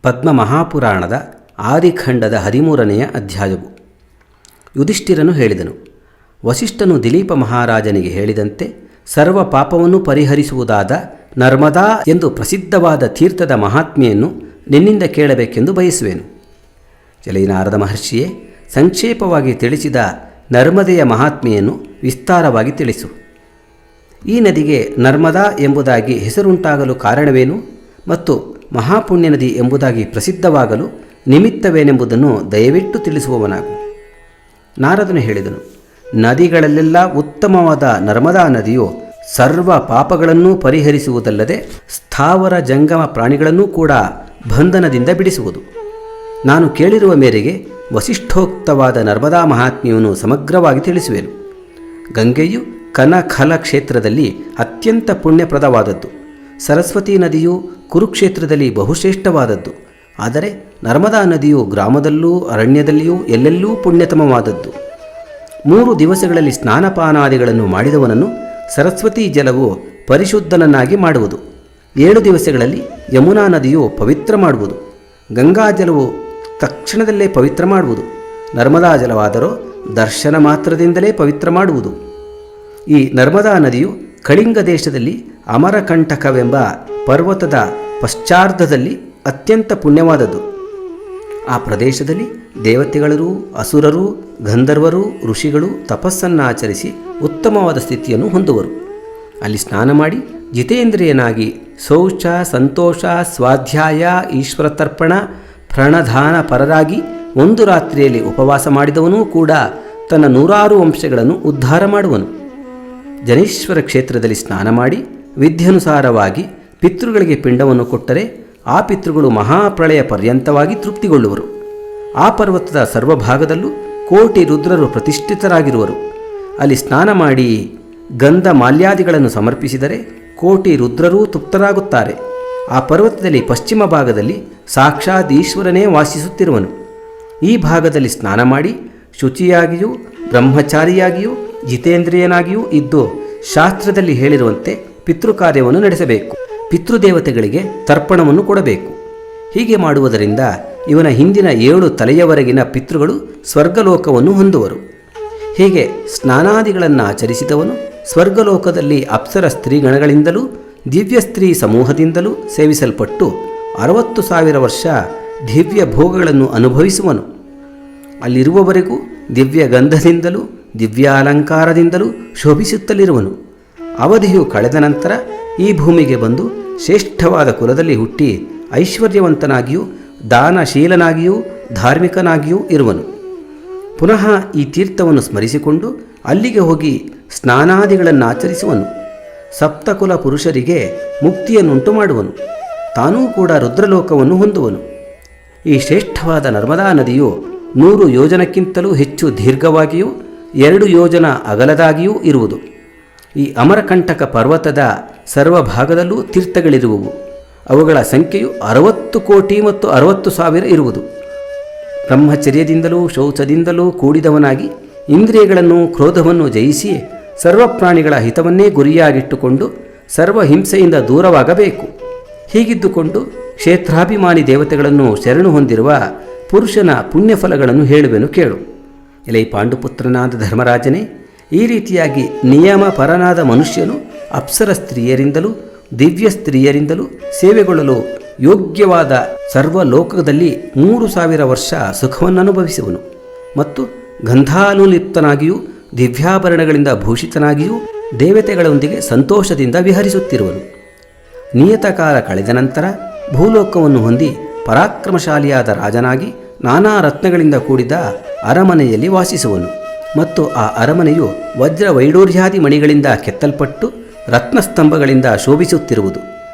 ಪದ್ಮ ಮಹಾಪುರಾಣದ ಆದಿಖಂಡದ 13ನೆಯ ಅಧ್ಯಾಯವು. ಯುಧಿಷ್ಠಿರನು ಹೇಳಿದನು, ವಸಿಷ್ಠನು ದಿಲೀಪ ಮಹಾರಾಜನಿಗೆ ಹೇಳಿದಂತೆ ಸರ್ವ ಪಾಪವನ್ನು ಪರಿಹರಿಸುವುದಾದ ನರ್ಮದಾ ಎಂದು ಪ್ರಸಿದ್ಧವಾದ ತೀರ್ಥದ ಮಹಾತ್ಮೆಯನ್ನು ನಿನ್ನಿಂದ ಕೇಳಬೇಕೆಂದು ಬಯಸುವೆನು. ನಾರದ ಮಹರ್ಷಿಯೇ, ಸಂಕ್ಷೇಪವಾಗಿ ತಿಳಿಸಿದ ನರ್ಮದೆಯ ಮಹಾತ್ಮೆಯನ್ನು ವಿಸ್ತಾರವಾಗಿ ತಿಳಿಸು. ಈ ನದಿಗೆ ನರ್ಮದಾ ಎಂಬುದಾಗಿ ಹೆಸರುಂಟಾಗಲು ಕಾರಣವೇನು ಮತ್ತು ಮಹಾಪುಣ್ಯ ನದಿ ಎಂಬುದಾಗಿ ಪ್ರಸಿದ್ಧವಾಗಲು ನಿಮಿತ್ತವೇನೆಂಬುದನ್ನು ದಯವಿಟ್ಟು ತಿಳಿಸುವವನಾಗು. ನಾರದನು ಹೇಳಿದನು, ನದಿಗಳಲ್ಲೆಲ್ಲ ಉತ್ತಮವಾದ ನರ್ಮದಾ ನದಿಯು ಸರ್ವ ಪಾಪಗಳನ್ನೂ ಪರಿಹರಿಸುವುದಲ್ಲದೆ ಸ್ಥಾವರ ಜಂಗಮ ಪ್ರಾಣಿಗಳನ್ನೂ ಕೂಡ ಬಂಧನದಿಂದ ಬಿಡಿಸುವುದು. ನಾನು ಕೇಳಿರುವ ಮೇರೆಗೆ ವಸಿಷ್ಠೋಕ್ತವಾದ ನರ್ಮದಾ ಮಹಾತ್ಮೆಯನ್ನು ಸಮಗ್ರವಾಗಿ ತಿಳಿಸುವೆನು. ಗಂಗೆಯು ಕನಖಲ ಕ್ಷೇತ್ರದಲ್ಲಿ ಅತ್ಯಂತ ಪುಣ್ಯಪ್ರದವಾದದ್ದು. ಸರಸ್ವತಿ ನದಿಯು ಕುರುಕ್ಷೇತ್ರದಲ್ಲಿ ಬಹುಶ್ರೇಷ್ಠವಾದದ್ದು. ಆದರೆ ನರ್ಮದಾ ನದಿಯು ಗ್ರಾಮದಲ್ಲೂ ಅರಣ್ಯದಲ್ಲಿಯೂ ಎಲ್ಲೆಲ್ಲೂ ಪುಣ್ಯತಮವಾದದ್ದು. 3 ದಿವಸಗಳಲ್ಲಿ ಸ್ನಾನಪಾನಾದಿಗಳನ್ನು ಮಾಡಿದವನನ್ನು ಸರಸ್ವತಿ ಜಲವು ಪರಿಶುದ್ಧನನ್ನಾಗಿ ಮಾಡುವುದು. 7 ದಿವಸಗಳಲ್ಲಿ ಯಮುನಾ ನದಿಯು ಪವಿತ್ರ ಮಾಡುವುದು. ಗಂಗಾ ಜಲವು ತಕ್ಷಣದಲ್ಲೇ ಪವಿತ್ರ ಮಾಡುವುದು. ನರ್ಮದಾ ಜಲವಾದರೂ ದರ್ಶನ ಮಾತ್ರದಿಂದಲೇ ಪವಿತ್ರ ಮಾಡುವುದು. ಈ ನರ್ಮದಾ ನದಿಯು ಕಳಿಂಗ ದೇಶದಲ್ಲಿ ಅಮರಕಂಟಕವೆಂಬ ಪರ್ವತದ ಪಶ್ಚಾರ್ಧದಲ್ಲಿ ಅತ್ಯಂತ ಪುಣ್ಯವಾದದ್ದು. ಆ ಪ್ರದೇಶದಲ್ಲಿ ದೇವತೆಗಳರೂ ಅಸುರರೂ ಗಂಧರ್ವರೂ ಋಷಿಗಳು ತಪಸ್ಸನ್ನಾಚರಿಸಿ ಉತ್ತಮವಾದ ಸ್ಥಿತಿಯನ್ನು ಹೊಂದುವರು. ಅಲ್ಲಿ ಸ್ನಾನ ಮಾಡಿ ಜಿತೇಂದ್ರಿಯನಾಗಿ ಶೌಚ ಸಂತೋಷ ಸ್ವಾಧ್ಯಾಯ ಈಶ್ವರತರ್ಪಣ ಪ್ರಣಧಾನ ಪರರಾಗಿ 1 ರಾತ್ರಿಯಲ್ಲಿ ಉಪವಾಸ ಮಾಡಿದವನೂ ಕೂಡ ತನ್ನ 100 ವಂಶಗಳನ್ನು ಉದ್ಧಾರ ಮಾಡುವನು. ಜನೇಶ್ವರ ಕ್ಷೇತ್ರದಲ್ಲಿ ಸ್ನಾನ ಮಾಡಿ ವಿಧ್ಯನುಸಾರವಾಗಿ ಪಿತೃಗಳಿಗೆ ಪಿಂಡವನ್ನು ಕೊಟ್ಟರೆ ಆ ಪಿತೃಗಳು ಮಹಾಪ್ರಳಯ ಪರ್ಯಂತವಾಗಿ ತೃಪ್ತಿಗೊಳ್ಳುವರು. ಆ ಪರ್ವತದ ಸರ್ವಭಾಗದಲ್ಲೂ ಕೋಟಿ ರುದ್ರರು ಪ್ರತಿಷ್ಠಿತರಾಗಿರುವರು. ಅಲ್ಲಿ ಸ್ನಾನ ಮಾಡಿ ಗಂಧ ಮಾಲ್ಯಾದಿಗಳನ್ನು ಸಮರ್ಪಿಸಿದರೆ ಕೋಟಿ ರುದ್ರರೂ ತೃಪ್ತರಾಗುತ್ತಾರೆ. ಆ ಪರ್ವತದಲ್ಲಿ ಪಶ್ಚಿಮ ಭಾಗದಲ್ಲಿ ಸಾಕ್ಷಾತ್ ಈಶ್ವರನೇ ವಾಸಿಸುತ್ತಿರುವನು. ಈ ಭಾಗದಲ್ಲಿ ಸ್ನಾನ ಮಾಡಿ ಶುಚಿಯಾಗಿಯೂ ಬ್ರಹ್ಮಚಾರಿಯಾಗಿಯೂ ಜಿತೇಂದ್ರಿಯನಾಗಿಯೂ ಇದ್ದು ಶಾಸ್ತ್ರದಲ್ಲಿ ಹೇಳಿರುವಂತೆ ಪಿತೃಕಾರ್ಯವನ್ನು ನಡೆಸಬೇಕು. ಪಿತೃದೇವತೆಗಳಿಗೆ ತರ್ಪಣವನ್ನು ಕೊಡಬೇಕು. ಹೀಗೆ ಮಾಡುವುದರಿಂದ ಇವನ ಹಿಂದಿನ 7 ತಲೆಯವರೆಗಿನ ಪಿತೃಗಳು ಸ್ವರ್ಗಲೋಕವನ್ನು ಹೊಂದುವರು. ಹೀಗೆ ಸ್ನಾನಾದಿಗಳನ್ನು ಆಚರಿಸಿದವನು ಸ್ವರ್ಗಲೋಕದಲ್ಲಿ ಅಪ್ಸರ ಸ್ತ್ರೀಗಣಗಳಿಂದಲೂ ದಿವ್ಯ ಸ್ತ್ರೀ ಸಮೂಹದಿಂದಲೂ ಸೇವಿಸಲ್ಪಟ್ಟು 60,000 ವರ್ಷ ದಿವ್ಯ ಭೋಗಗಳನ್ನು ಅನುಭವಿಸುವನು. ಅಲ್ಲಿರುವವರೆಗೂ ದಿವ್ಯ ಗಂಧದಿಂದಲೂ ದಿವ್ಯಾಲಂಕಾರದಿಂದಲೂ ಶೋಭಿಸುತ್ತಲಿರುವನು. ಅವಧಿಯು ಕಳೆದ ನಂತರ ಈ ಭೂಮಿಗೆ ಬಂದು ಶ್ರೇಷ್ಠವಾದ ಕುಲದಲ್ಲಿ ಹುಟ್ಟಿ ಐಶ್ವರ್ಯವಂತನಾಗಿಯೂ ದಾನಶೀಲನಾಗಿಯೂ ಧಾರ್ಮಿಕನಾಗಿಯೂ ಇರುವನು. ಪುನಃ ಈ ತೀರ್ಥವನ್ನು ಸ್ಮರಿಸಿಕೊಂಡು ಅಲ್ಲಿಗೆ ಹೋಗಿ ಸ್ನಾನಾದಿಗಳನ್ನು ಆಚರಿಸುವನು. ಸಪ್ತಕುಲ ಪುರುಷರಿಗೆ ಮುಕ್ತಿಯನ್ನುಂಟು ಮಾಡುವನು. ತಾನೂ ಕೂಡ ರುದ್ರಲೋಕವನ್ನು ಹೊಂದುವನು. ಈ ಶ್ರೇಷ್ಠವಾದ ನರ್ಮದಾ ನದಿಯು 100 ಯೋಜನಕ್ಕಿಂತಲೂ ಹೆಚ್ಚು ದೀರ್ಘವಾಗಿಯೂ 2 ಯೋಜನ ಅಗಲದಾಗಿಯೂ ಇರುವುದು. ಈ ಅಮರಕಂಟಕ ಪರ್ವತದ ಸರ್ವಭಾಗದಲ್ಲೂ ತೀರ್ಥಗಳಿರುವವು. ಅವುಗಳ ಸಂಖ್ಯೆಯು 60 ಕೋಟಿ ಮತ್ತು 60,000 ಇರುವುದು. ಬ್ರಹ್ಮಚರ್ಯದಿಂದಲೂ ಶೌಚದಿಂದಲೂ ಕೂಡಿದವನಾಗಿ ಇಂದ್ರಿಯಗಳನ್ನು ಕ್ರೋಧವನ್ನು ಜಯಿಸಿ ಸರ್ವಪ್ರಾಣಿಗಳ ಹಿತವನ್ನೇ ಗುರಿಯಾಗಿಟ್ಟುಕೊಂಡು ಸರ್ವಹಿಂಸೆಯಿಂದ ದೂರವಾಗಬೇಕು. ಹೀಗಿದ್ದುಕೊಂಡು ಕ್ಷೇತ್ರಾಭಿಮಾನಿ ದೇವತೆಗಳನ್ನು ಶರಣು ಹೊಂದಿರುವ ಪುರುಷನ ಪುಣ್ಯಫಲಗಳನ್ನು ಹೇಳುವೆನು ಕೇಳು. ಎಲೈ ಪಾಂಡುಪುತ್ರನಾದ ಧರ್ಮರಾಜನೇ, ಈ ರೀತಿಯಾಗಿ ನಿಯಮಪರನಾದ ಮನುಷ್ಯನು ಅಪ್ಸರ ಸ್ತ್ರೀಯರಿಂದಲೂ ದಿವ್ಯ ಸ್ತ್ರೀಯರಿಂದಲೂ ಸೇವೆಗೊಳ್ಳಲು ಯೋಗ್ಯವಾದ ಸರ್ವಲೋಕದಲ್ಲಿ 3,000 ವರ್ಷ ಸುಖವನ್ನು ಅನುಭವಿಸುವನು. ಮತ್ತು ಗಂಧಾನುಲಿಪ್ತನಾಗಿಯೂ ದಿವ್ಯಾಭರಣಗಳಿಂದ ಭೂಷಿತನಾಗಿಯೂ ದೇವತೆಗಳೊಂದಿಗೆ ಸಂತೋಷದಿಂದ ವಿಹರಿಸುತ್ತಿರುವನು. ನಿಯತಕಾಲ ಕಳೆದ ನಂತರ ಭೂಲೋಕವನ್ನು ಹೊಂದಿ ಪರಾಕ್ರಮಶಾಲಿಯಾದ ರಾಜನಾಗಿ ನಾನಾ ರತ್ನಗಳಿಂದ ಕೂಡಿದ ಅರಮನೆಯಲ್ಲಿ ವಾಸಿಸುವನು. ಮತ್ತು ಆ ಅರಮನೆಯು ವಜ್ರ ವೈಡೂರ್ಯಾದಿ ಮಣಿಗಳಿಂದ ಕೆತ್ತಲ್ಪಟ್ಟು ರತ್ನಸ್ತಂಭಗಳಿಂದ ಶೋಭಿಸುತ್ತಿರುವುದು.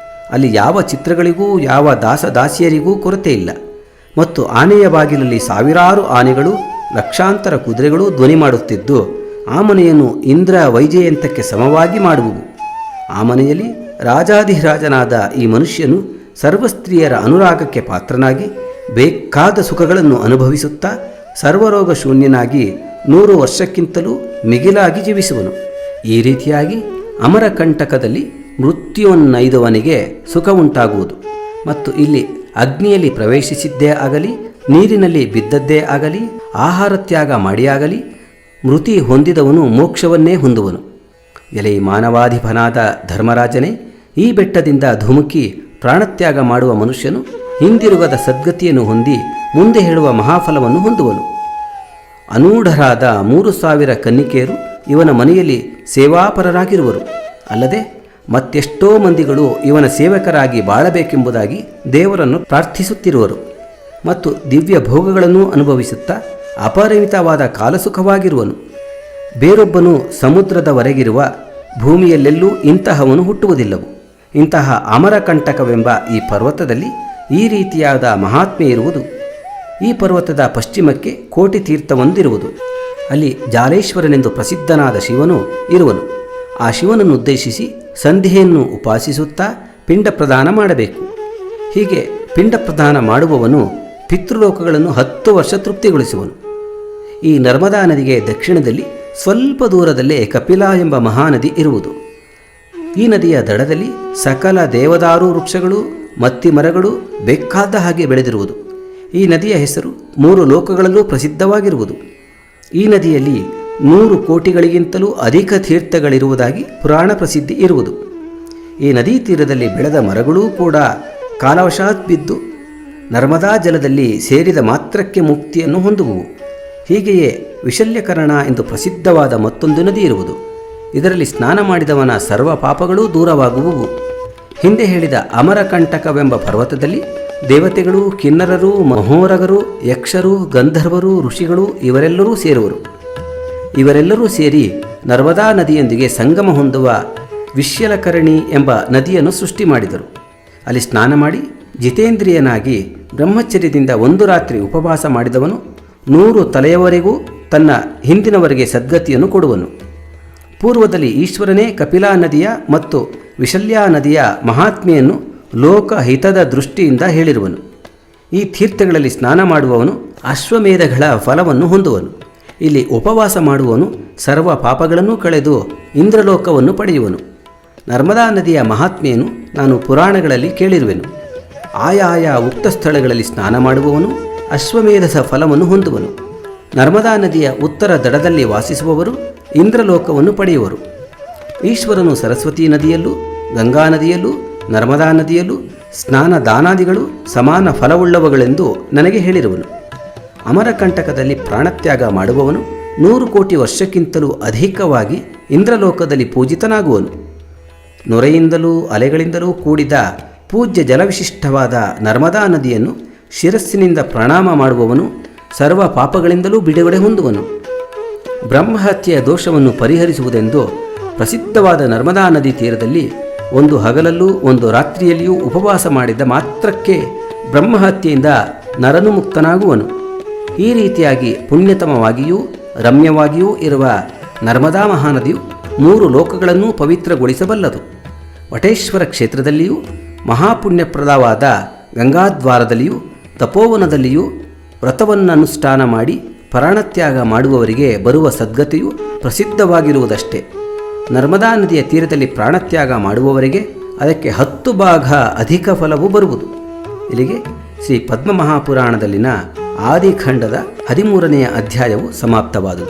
ಅಲ್ಲಿ ಯಾವ ಚಿತ್ರಗಳಿಗೂ ಯಾವ ದಾಸದಾಸಿಯರಿಗೂ ಕೊರತೆ ಇಲ್ಲ. ಮತ್ತು ಆನೆಯ ಬಾಗಿಲಲ್ಲಿ 1000 ಆನೆಗಳು ಲಕ್ಷಾಂತರ ಕುದುರೆಗಳು ಧ್ವನಿ ಮಾಡುತ್ತಿದ್ದು ಆ ಮನೆಯನ್ನು ಇಂದ್ರ ವೈಜಯಂತಕ್ಕೆ ಸಮವಾಗಿ ಮಾಡುವುವು. ಆ ಮನೆಯಲ್ಲಿ ರಾಜಾಧಿರಾಜನಾದ ಈ ಮನುಷ್ಯನು ಸರ್ವಸ್ತ್ರೀಯರ ಅನುರಾಗಕ್ಕೆ ಪಾತ್ರನಾಗಿ ಬೇಕಾದ ಸುಖಗಳನ್ನು ಅನುಭವಿಸುತ್ತಾ ಸರ್ವರೋಗ ಶೂನ್ಯನಾಗಿ 100 ವರ್ಷಕ್ಕಿಂತಲೂ ಮಿಗಿಲಾಗಿ ಜೀವಿಸುವನು. ಈ ರೀತಿಯಾಗಿ ಅಮರಕಂಟಕದಲ್ಲಿ ಮೃತ್ಯುವನ್ನೈದವನಿಗೆ ಸುಖ ಉಂಟಾಗುವುದು. ಮತ್ತು ಇಲ್ಲಿ ಅಗ್ನಿಯಲ್ಲಿ ಪ್ರವೇಶಿಸಿದ್ದೇ ಆಗಲಿ, ನೀರಿನಲ್ಲಿ ಬಿದ್ದದ್ದೇ ಆಗಲಿ, ಆಹಾರ ತ್ಯಾಗ ಮಾಡಿಯಾಗಲಿ ಮೃತಿ ಹೊಂದಿದವನು ಮೋಕ್ಷವನ್ನೇ ಹೊಂದುವನು. ಎಲೆ ಮಾನವಾಧಿಪನಾದ ಧರ್ಮರಾಜನೇ, ಈ ಬೆಟ್ಟದಿಂದ ಧುಮುಕಿ ಪ್ರಾಣತ್ಯಾಗ ಮಾಡುವ ಮನುಷ್ಯನು ಹಿಂದಿರುಗದ ಸದ್ಗತಿಯನ್ನು ಹೊಂದಿ ಮುಂದೆ ಹೇಳುವ ಮಹಾಫಲವನ್ನು ಹೊಂದುವನು. ಅನೂಢರಾದ 3,000 ಕನ್ನಿಕೆಯರು ಇವನ ಮನೆಯಲ್ಲಿ ಸೇವಾಪರರಾಗಿರುವರು. ಅಲ್ಲದೆ ಮತ್ತೆಷ್ಟೋ ಮಂದಿಗಳು ಇವನ ಸೇವಕರಾಗಿ ಬಾಳಬೇಕೆಂಬುದಾಗಿ ದೇವರನ್ನು ಪ್ರಾರ್ಥಿಸುತ್ತಿರುವರು ಮತ್ತು ದಿವ್ಯ ಭೋಗಗಳನ್ನು ಅನುಭವಿಸುತ್ತಾ ಅಪರಿಮಿತವಾದ ಕಾಲಸುಖವಾಗಿರುವನು. ಬೇರೊಬ್ಬನು ಸಮುದ್ರದವರೆಗಿರುವ ಭೂಮಿಯಲ್ಲೆಲ್ಲೂ ಇಂತಹವನು ಹುಟ್ಟುವುದಿಲ್ಲವು. ಇಂತಹ ಅಮರಕಂಟಕವೆಂಬ ಈ ಪರ್ವತದಲ್ಲಿ ಈ ರೀತಿಯಾದ ಮಹಾತ್ಮೆ ಇರುವುದು. ಈ ಪರ್ವತದ ಪಶ್ಚಿಮಕ್ಕೆ ಕೋಟಿ ತೀರ್ಥವೊಂದಿರುವುದು. ಅಲ್ಲಿ ಜಾಲೇಶ್ವರನೆಂದು ಪ್ರಸಿದ್ಧನಾದ ಶಿವನು ಇರುವನು. ಆ ಶಿವನನ್ನುದ್ದೇಶಿಸಿ ಸಂಧ್ಯೆಯನ್ನು ಉಪಾಸಿಸುತ್ತಾ ಪಿಂಡ ಪ್ರದಾನ ಮಾಡಬೇಕು. ಹೀಗೆ ಪಿಂಡ ಪ್ರದಾನ ಮಾಡುವವನು ಪಿತೃಲೋಕಗಳನ್ನು 10 ವರ್ಷ ತೃಪ್ತಿಗೊಳಿಸುವನು. ಈ ನರ್ಮದಾ ನದಿಗೆ ದಕ್ಷಿಣದಲ್ಲಿ ಸ್ವಲ್ಪ ದೂರದಲ್ಲೇ ಕಪಿಲಾ ಎಂಬ ಮಹಾನದಿ ಇರುವುದು. ಈ ನದಿಯ ದಡದಲ್ಲಿ ಸಕಲ ದೇವದಾರು ವೃಕ್ಷಗಳು, ಮತ್ತಿ ಮರಗಳು ಬೇಕಾದ ಹಾಗೆ ಬೆಳೆದಿರುವುದು. ಈ ನದಿಯ ಹೆಸರು 3 ಲೋಕಗಳಲ್ಲೂ ಪ್ರಸಿದ್ಧವಾಗಿರುವುದು. ಈ ನದಿಯಲ್ಲಿ 100 ಕೋಟಿಗಳಿಗಿಂತಲೂ ಅಧಿಕ ತೀರ್ಥಗಳಿರುವುದಾಗಿ ಪುರಾಣ ಪ್ರಸಿದ್ಧಿ ಇರುವುದು. ಈ ನದೀ ತೀರದಲ್ಲಿ ಬೆಳೆದ ಮರಗಳೂ ಕೂಡ ಕಾಲವಶಾತ್ ಬಿದ್ದು ನರ್ಮದಾ ಜಲದಲ್ಲಿ ಸೇರಿದ ಮಾತ್ರಕ್ಕೆ ಮುಕ್ತಿಯನ್ನು ಹೊಂದುವುವು. ಹೀಗೆಯೇ ವಿಶಲ್ಯಕರಣ ಎಂದು ಪ್ರಸಿದ್ಧವಾದ ಮತ್ತೊಂದು ನದಿ ಇರುವುದು. ಇದರಲ್ಲಿ ಸ್ನಾನ ಮಾಡಿದವನ ಸರ್ವ ಪಾಪಗಳೂ ದೂರವಾಗುವುವು. ಹಿಂದೆ ಹೇಳಿದ ಅಮರಕಂಟಕವೆಂಬ ಪರ್ವತದಲ್ಲಿ ದೇವತೆಗಳು, ಕಿನ್ನರರು, ಮಹೋರಗರು, ಯಕ್ಷರು, ಗಂಧರ್ವರು, ಋಷಿಗಳು ಇವರೆಲ್ಲರೂ ಸೇರುವರು. ಇವರೆಲ್ಲರೂ ಸೇರಿ ನರ್ಮದಾ ನದಿಯೊಂದಿಗೆ ಸಂಗಮ ಹೊಂದುವ ವಿಶ್ಯಲಕರಣಿ ಎಂಬ ನದಿಯನ್ನು ಸೃಷ್ಟಿ ಮಾಡಿದರು. ಅಲ್ಲಿ ಸ್ನಾನ ಮಾಡಿ ಜಿತೇಂದ್ರಿಯನಾಗಿ ಬ್ರಹ್ಮಚರ್ಯದಿಂದ 1 ರಾತ್ರಿ ಉಪವಾಸ ಮಾಡಿದವನು 100 ತಲೆಯವರೆಗೂ ತನ್ನ ಹಿಂದಿನವರೆಗೆ ಸದ್ಗತಿಯನ್ನು ಕೊಡುವನು. ಪೂರ್ವದಲ್ಲಿ ಈಶ್ವರನೇ ಕಪಿಲಾ ನದಿಯ ಮತ್ತು ವಿಶಲ್ಯಾ ನದಿಯ ಮಹಾತ್ಮೆಯನ್ನು ಲೋಕಹಿತದ ದೃಷ್ಟಿಯಿಂದ ಹೇಳಿರುವನು. ಈ ತೀರ್ಥಗಳಲ್ಲಿ ಸ್ನಾನ ಮಾಡುವವನು ಅಶ್ವಮೇಧಗಳ ಫಲವನ್ನು ಹೊಂದುವನು. ಇಲ್ಲಿ ಉಪವಾಸ ಮಾಡುವವನು ಸರ್ವ ಪಾಪಗಳನ್ನು ಕಳೆದು ಇಂದ್ರಲೋಕವನ್ನು ಪಡೆಯುವನು. ನರ್ಮದಾ ನದಿಯ ಮಹಾತ್ಮೆಯನ್ನು ನಾನು ಪುರಾಣಗಳಲ್ಲಿ ಕೇಳಿರುವೆನು. ಆಯಾಯ ಉಕ್ತ ಸ್ಥಳಗಳಲ್ಲಿ ಸ್ನಾನ ಮಾಡುವವನು ಅಶ್ವಮೇಧದ ಫಲವನ್ನು ಹೊಂದುವನು. ನರ್ಮದಾ ನದಿಯ ಉತ್ತರ ದಡದಲ್ಲಿ ವಾಸಿಸುವವರು ಇಂದ್ರಲೋಕವನ್ನು ಪಡೆಯುವರು. ಈಶ್ವರನು ಸರಸ್ವತಿ ನದಿಯಲ್ಲೂ, ಗಂಗಾ ನದಿಯಲ್ಲೂ, ನರ್ಮದಾ ನದಿಯಲ್ಲೂ ಸ್ನಾನ ದಾನಾದಿಗಳು ಸಮಾನ ಫಲವುಳ್ಳವುಗಳೆಂದು ನನಗೆ ಹೇಳಿರುವನು. ಅಮರಕಂಟಕದಲ್ಲಿ ಪ್ರಾಣತ್ಯಾಗ ಮಾಡುವವನು 100 ಕೋಟಿ ವರ್ಷಕ್ಕಿಂತಲೂ ಅಧಿಕವಾಗಿ ಇಂದ್ರಲೋಕದಲ್ಲಿ ಪೂಜಿತನಾಗುವನು. ನೊರೆಯಿಂದಲೂ ಅಲೆಗಳಿಂದಲೂ ಕೂಡಿದ ಪೂಜ್ಯ ಜಲವಿಶಿಷ್ಟವಾದ ನರ್ಮದಾ ನದಿಯನ್ನು ಶಿರಸ್ಸಿನಿಂದ ಪ್ರಣಾಮ ಮಾಡುವವನು ಸರ್ವ ಪಾಪಗಳಿಂದಲೂ ಬಿಡುಗಡೆ ಹೊಂದುವನು. ಬ್ರಹ್ಮಹತ್ಯೆಯ ದೋಷವನ್ನು ಪರಿಹರಿಸುವುದೆಂದು ಪ್ರಸಿದ್ಧವಾದ ನರ್ಮದಾ ನದಿ ತೀರದಲ್ಲಿ 1 ಹಗಲಲ್ಲೂ 1 ರಾತ್ರಿಯಲ್ಲಿಯೂ ಉಪವಾಸ ಮಾಡಿದ ಮಾತ್ರಕ್ಕೆ ಬ್ರಹ್ಮಹತ್ಯೆಯಿಂದ ನರನು ಮುಕ್ತನಾಗುವನು. ಈ ರೀತಿಯಾಗಿ ಪುಣ್ಯತಮವಾಗಿಯೂ ರಮ್ಯವಾಗಿಯೂ ಇರುವ ನರ್ಮದಾ ಮಹಾನದಿಯು 3 ಲೋಕಗಳನ್ನೂ ಪವಿತ್ರಗೊಳಿಸಬಲ್ಲದು. ವಟೇಶ್ವರ ಕ್ಷೇತ್ರದಲ್ಲಿಯೂ ಮಹಾಪುಣ್ಯಪ್ರದವಾದ ಗಂಗಾದ್ವಾರದಲ್ಲಿಯೂ ತಪೋವನದಲ್ಲಿಯೂ ವ್ರತವನ್ನನುಷ್ಠಾನ ಮಾಡಿ ಪ್ರಾಣತ್ಯಾಗ ಮಾಡುವವರಿಗೆ ಬರುವ ಸದ್ಗತಿಯು ಪ್ರಸಿದ್ಧವಾಗಿರುವುದಷ್ಟೇ. ನರ್ಮದಾ ನದಿಯ ತೀರದಲ್ಲಿ ಪ್ರಾಣತ್ಯಾಗ ಮಾಡುವವರಿಗೆ ಅದಕ್ಕೆ 10 ಭಾಗ ಅಧಿಕ ಫಲವು ಬರುವುದು. ಇಲ್ಲಿಗೆ ಶ್ರೀ ಪದ್ಮಮಹಾಪುರಾಣದಲ್ಲಿನ ಆದಿಖಂಡದ 13ನೆಯ ಅಧ್ಯಾಯವು ಸಮಾಪ್ತವಾದುದು.